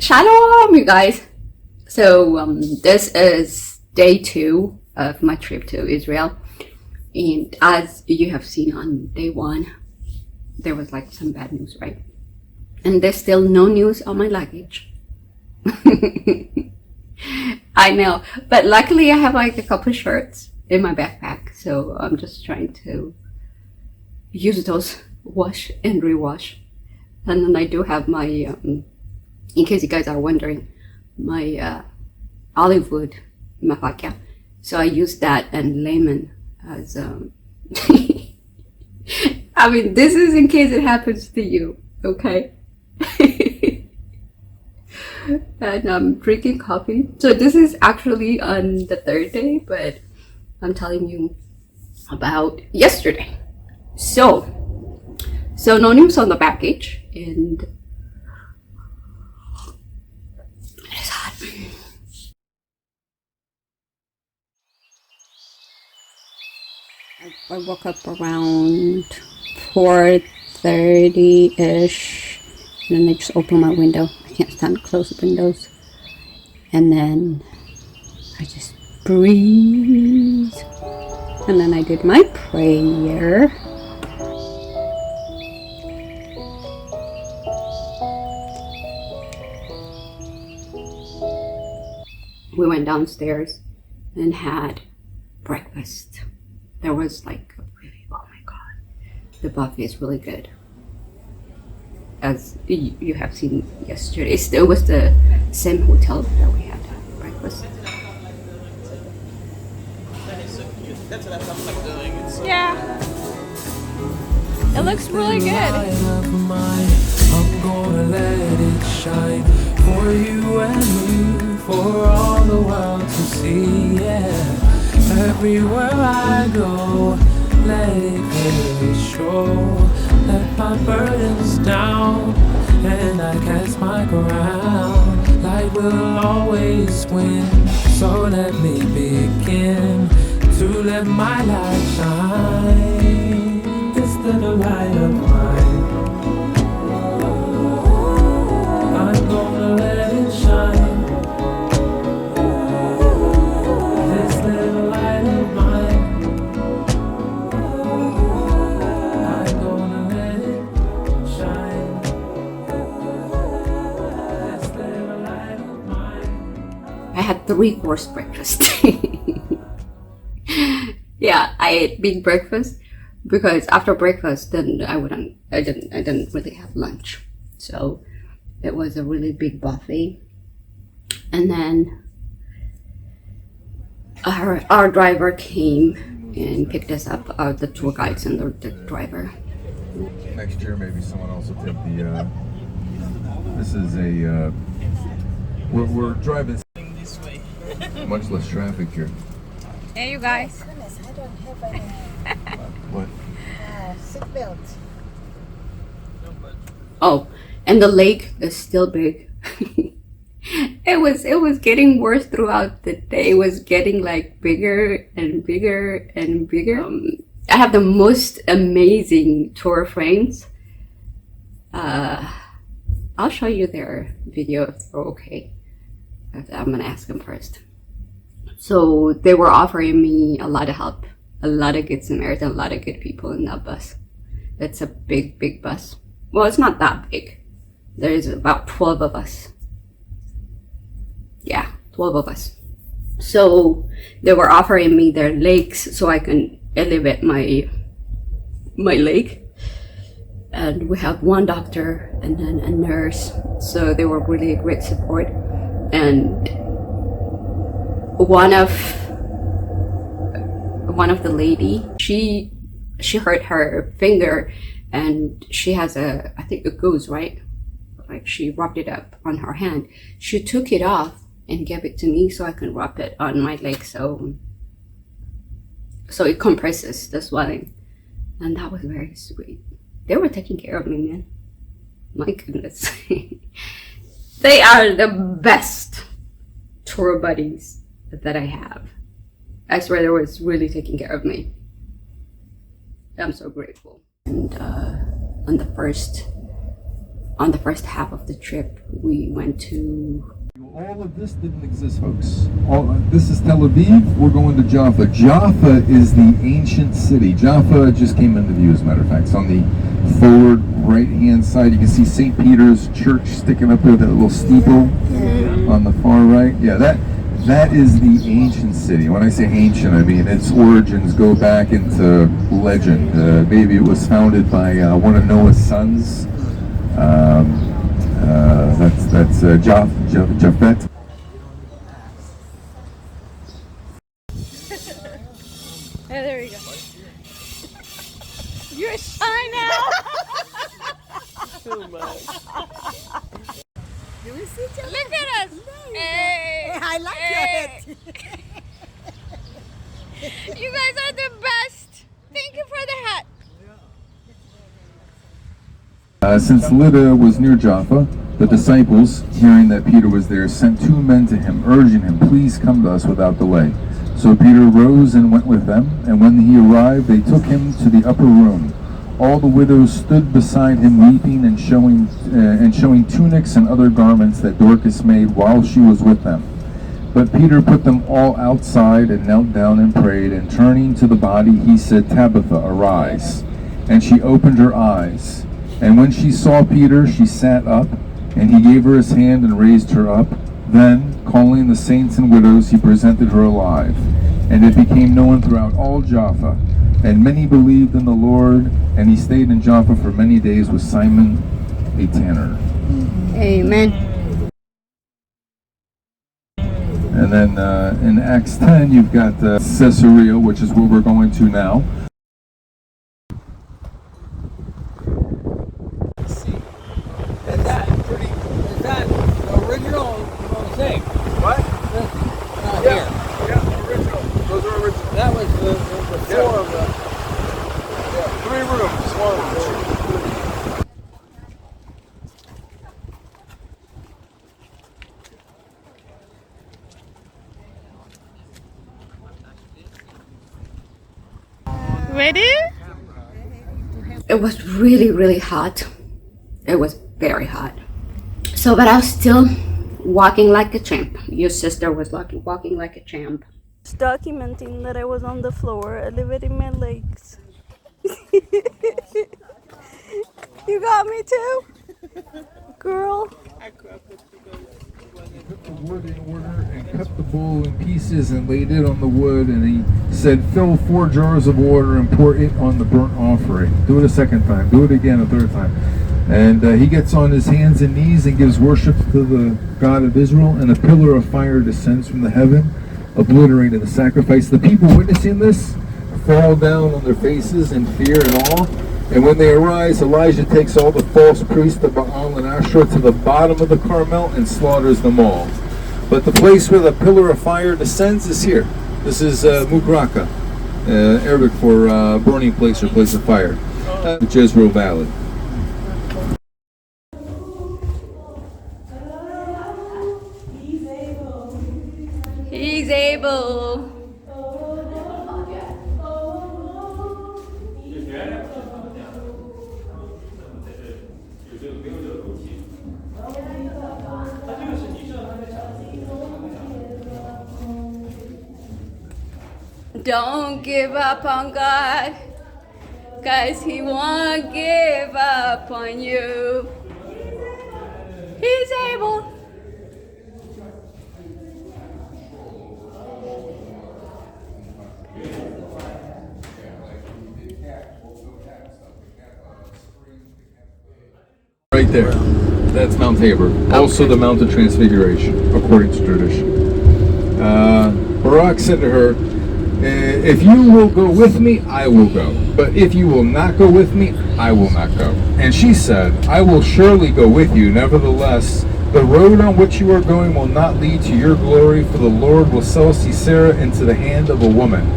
Shalom, you guys. So this is day 2 of my trip to Israel, and as you have seen on day 1, there was like some bad news, right? And there's still no news on my luggage. I know, but luckily I have like a couple shirts in my backpack, so I'm just trying to use those, wash and rewash. And then I do have my in case you guys are wondering, my olive wood mafaka. So I use that and lemon as I mean, this is in case it happens to you, okay? And I'm drinking coffee. So this is actually on the 3rd day, but I'm telling you about yesterday. So no news on the package, and it's hot. I woke up around 4:30-ish, and then I just opened my window. I can't stand to close windows. And then I just breathe. And then I did my prayer. We went downstairs and had breakfast. There was like a really, oh my god, the buffet is really good. As you have seen yesterday, it was the same hotel that we had breakfast. That's what I'm doing. Yeah. It looks really good. I'm gonna let it shine for you and me, for all the world to see, yeah. Everywhere I go, let it clearly show. Let my burdens down, and I cast my ground. Light will always win, so let me begin to let my light shine. This little light of mine, I'm gonna let it shine. This little light of mine, I'm gonna let it shine. This little light of mine. I had 3-course breakfast. Yeah, I ate big breakfast because after breakfast then I didn't really have lunch. So it was a really big buffet. And then our driver came and picked us up, the tour guides and the driver. Next year, maybe someone else will take the. This is a. We're driving. This way. Much less traffic here. Hey, you guys. Goodness, I don't have any What? seatbelt. Oh, and the lake is still big. It was getting worse throughout the day. It was getting like bigger and bigger and bigger. I have the most amazing tour frames. I'll show you their video if they're okay. I'm gonna ask them first. So they were offering me a lot of help, a lot of good Samaritan, a lot of good people in that bus. It's a big bus. Well, it's not that big. There's about 12 of us. Yeah, 12 of us. So they were offering me their legs so I can elevate my leg. And we have one doctor and then a nurse. So they were really a great support. And one of the lady, she hurt her finger, and she has I think a goose, right? Like she rubbed it up on her hand. She took it off and gave it to me so I can rub it on my leg, so it compresses the swelling. And that was very sweet. They were taking care of me, man. My goodness. They are the best tour buddies that I have. I swear they was really taking care of me. I'm so grateful. And on the first on the first half of the trip, we went to. All of this didn't exist, folks. This is Tel Aviv. We're going to Jaffa. Jaffa is the ancient city. Jaffa just came into view, as a matter of fact. It's on the forward right-hand side. You can see St. Peter's Church sticking up there, that little steeple on the far right. Yeah, that is the ancient city. When I say ancient, I mean its origins go back into legend. Maybe it was founded by one of Noah's sons. That's Japhet. There we go. You're shy now. Too much. Look at us. Hey, I like hey. your head. You guys are the best. Thank you for the hat. Since Lydda was near Jaffa, the disciples, hearing that Peter was there, sent 2 men to him, urging him, "Please come to us without delay." So Peter rose and went with them, and when he arrived, they took him to the upper room. All the widows stood beside him weeping and showing tunics and other garments that Dorcas made while she was with them. But Peter put them all outside and knelt down and prayed, and turning to the body he said, "Tabitha, arise." And she opened her eyes. And when she saw Peter, she sat up, and he gave her his hand and raised her up. Then, calling the saints and widows, he presented her alive. And it became known throughout all Jaffa. And many believed in the Lord, and he stayed in Jaffa for many days with Simon, a tanner. Amen. And then in Acts 10, you've got Caesarea, which is where we're going to now. Is that original thing? What? Here. Yeah, original. Those are original. That was the floor of the... 3 rooms. 1, 2, 3. Ready? It was really, really hot. It was very hot. So, but I was still walking like a champ. Your sister was walking like a champ. Documenting that I was on the floor, elevating my legs. You got me too, girl. Put the wood in order and cut the bowl in pieces and laid it on the wood, and he said, "Fill 4 jars of water and pour it on the burnt offering." Do it a second time. Do it again a third time. And he gets on his hands and knees and gives worship to the God of Israel, and a pillar of fire descends from the heaven, obliterating the sacrifice. The people witnessing this fall down on their faces in fear and awe. And when they arise, Elijah takes all the false priests of Baal and Asherah to the bottom of the Carmel and slaughters them all. But the place where the pillar of fire descends is here. This is Mukraka, Arabic for burning place or place of fire, the Jezreel Valley. He's able. Don't give up on God, 'cause He won't give up on you. He's able. Right there. That's Mount Tabor. Also the Mount of Transfiguration, according to tradition. Barak said to her, "If you will go with me, I will go. But if you will not go with me, I will not go." And she said, "I will surely go with you. Nevertheless, the road on which you are going will not lead to your glory, for the Lord will sell Sisera into the hand of a woman."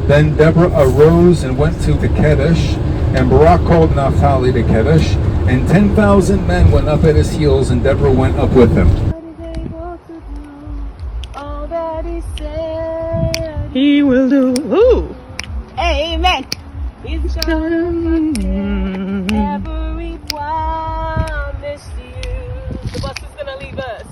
Then Deborah arose and went to Kadesh, and Barak called Naphtali to Kadesh, and 10,000 men went up at his heels, and Deborah went up with him. He will do. Ooh. Amen. He's gonna fulfill every promise bus.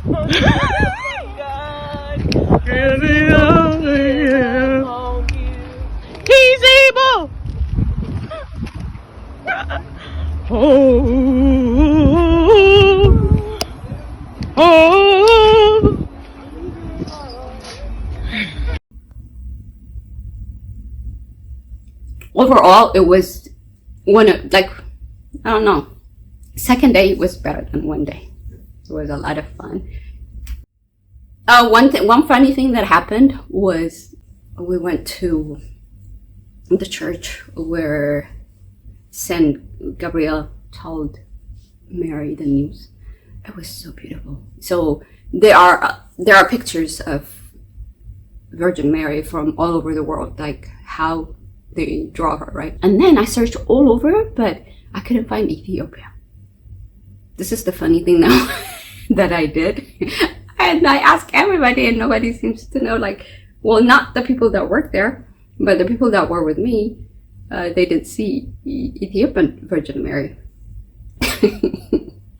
Oh my God. Oh, He's able. Oh. Overall, it was one of, like, I don't know, second day was better than one day. It was a lot of fun. One funny thing that happened was we went to the church where Saint Gabriel told Mary the news. It was so beautiful. So there are pictures of Virgin Mary from all over the world, like how they draw her, right? And then I searched all over, but I couldn't find Ethiopia. This is the funny thing now that I did. And I asked everybody and nobody seems to know, like, well, not the people that work there, but the people that were with me, they did see Ethiopian Virgin Mary.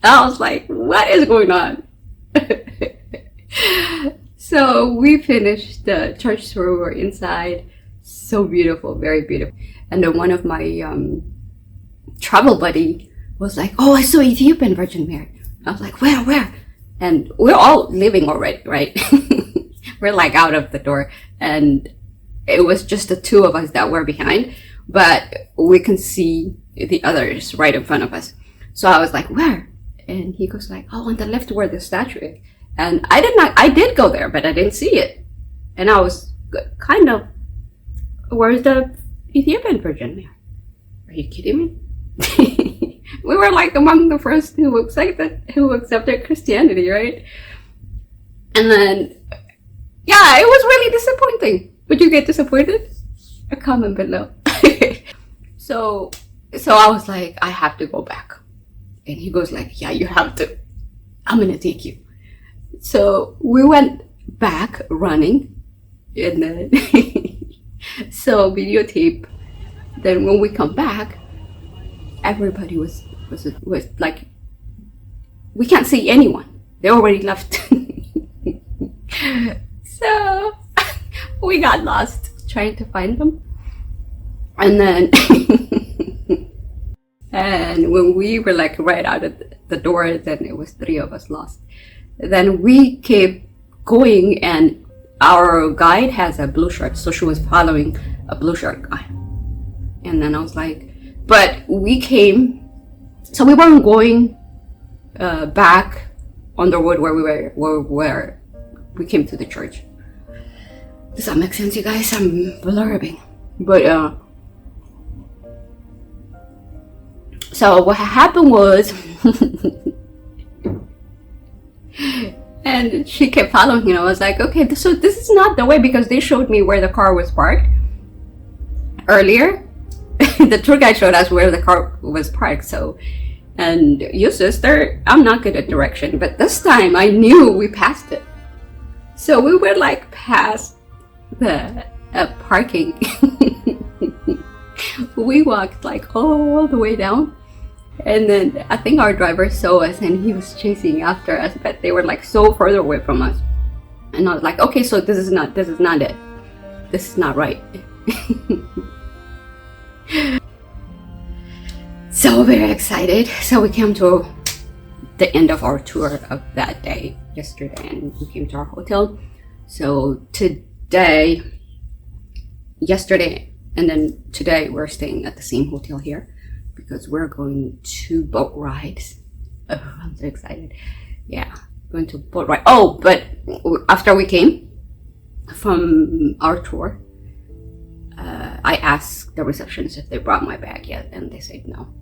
I was like, what is going on? So we finished the church tour, we were inside. So beautiful, very beautiful. And then one of my travel buddy was like, oh, I saw Ethiopian Virgin Mary. I was like, where? And we're all leaving already, right? We're like out of the door. And it was just the two of us that were behind, but we can see the others right in front of us. So I was like, where? And he goes like, oh, on the left where the statue is. And I did go there, but I didn't see it. And I was kind of, where's the Ethiopian Virgin Mary? Are you kidding me? We were like among the first who accepted Christianity, right? And then, yeah, it was really disappointing. Would you get disappointed? A comment below. So I was like, I have to go back. And he goes like, yeah, you have to. I'm gonna take you. So we went back running, and then so videotape. Then when we come back, everybody was like, we can't see anyone. They already left. So we got lost trying to find them. And then and when we were like right out of the door, then it was 3 of us lost. Then we kept going, and our guide has a blue shirt, so she was following a blue shirt guy. And then I was like, but we came, so we weren't going back on the road where we came to the church. Does that make sense, you guys? I'm blurbing. But so what happened was and she kept following him. I was like, okay, so this is not the way, because they showed me where the car was parked earlier. The tour guide showed us where the car was parked. So, and you sister, I'm not good at direction, but this time I knew we passed it. So we were like past the parking. We walked like all the way down. And then I think our driver saw us and he was chasing after us, but they were like so further away from us. And I was like, okay, so this is not it. This is not right. So very excited. So we came to the end of our tour of that day yesterday, and we came to our hotel. So yesterday and then today we're staying at the same hotel here, because we're going to boat rides. Oh, I'm so excited. Yeah, going to boat ride. Oh, but after we came from our tour, I asked the receptionist if they brought my bag yet, and they said no.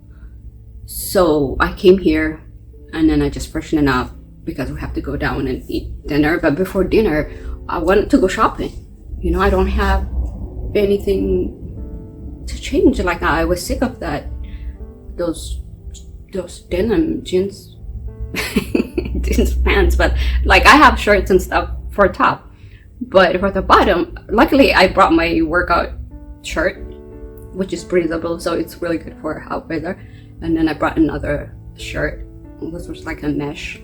So I came here, and then I just freshened up because we have to go down and eat dinner. But before dinner, I wanted to go shopping. You know, I don't have anything to change. Like, I was sick of those denim jeans jeans pants. But like, I have shirts and stuff for top, but for the bottom, luckily I brought my workout shirt, which is breathable, so it's really good for hot weather. And then I brought another shirt, which was like a mesh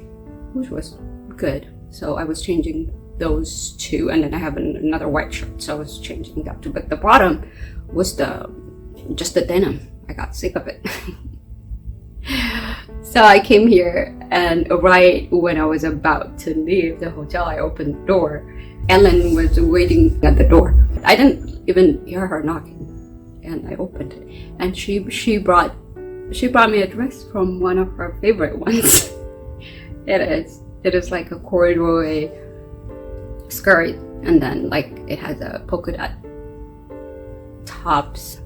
which was good. So I was changing those two, and then I have another white shirt, so I was changing that too. But the bottom was just the denim. I got sick of it. So I came here, and right when I was about to leave the hotel, I opened the door. Ellen was waiting at the door. I didn't even hear her knocking, and I opened it, and she brought me a dress from one of her favorite ones. It is like a corduroy skirt, and then like it has a polka dot tops.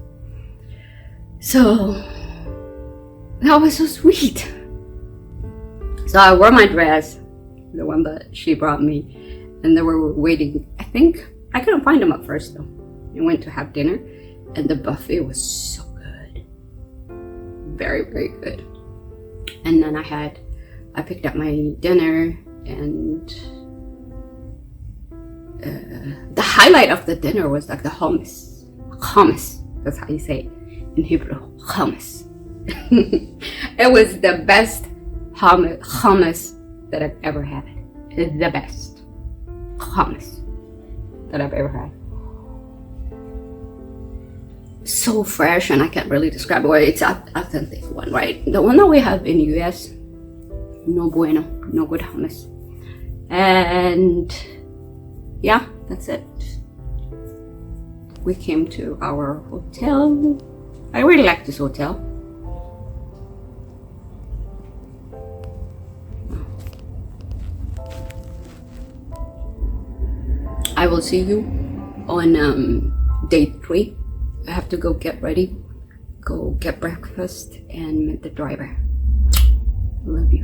So that was so sweet. So I wore my dress, the one that she brought me, and they were waiting. I think I couldn't find them at first though. I went to have dinner, and the buffet was so good, very, very good. And then I picked up my dinner, and the highlight of the dinner was like the hummus. Hummus, that's how you say it in Hebrew. Hummus. It was the best hummus that I've ever had. The best hummus that I've ever had. So fresh, and I can't really describe it. It's authentic one, right? The one that we have in US, no bueno, no good hummus. And yeah, that's it. We came to our hotel. I really like this hotel. I will see you on day 3. I have to go get ready, go get breakfast, and meet the driver. Love you.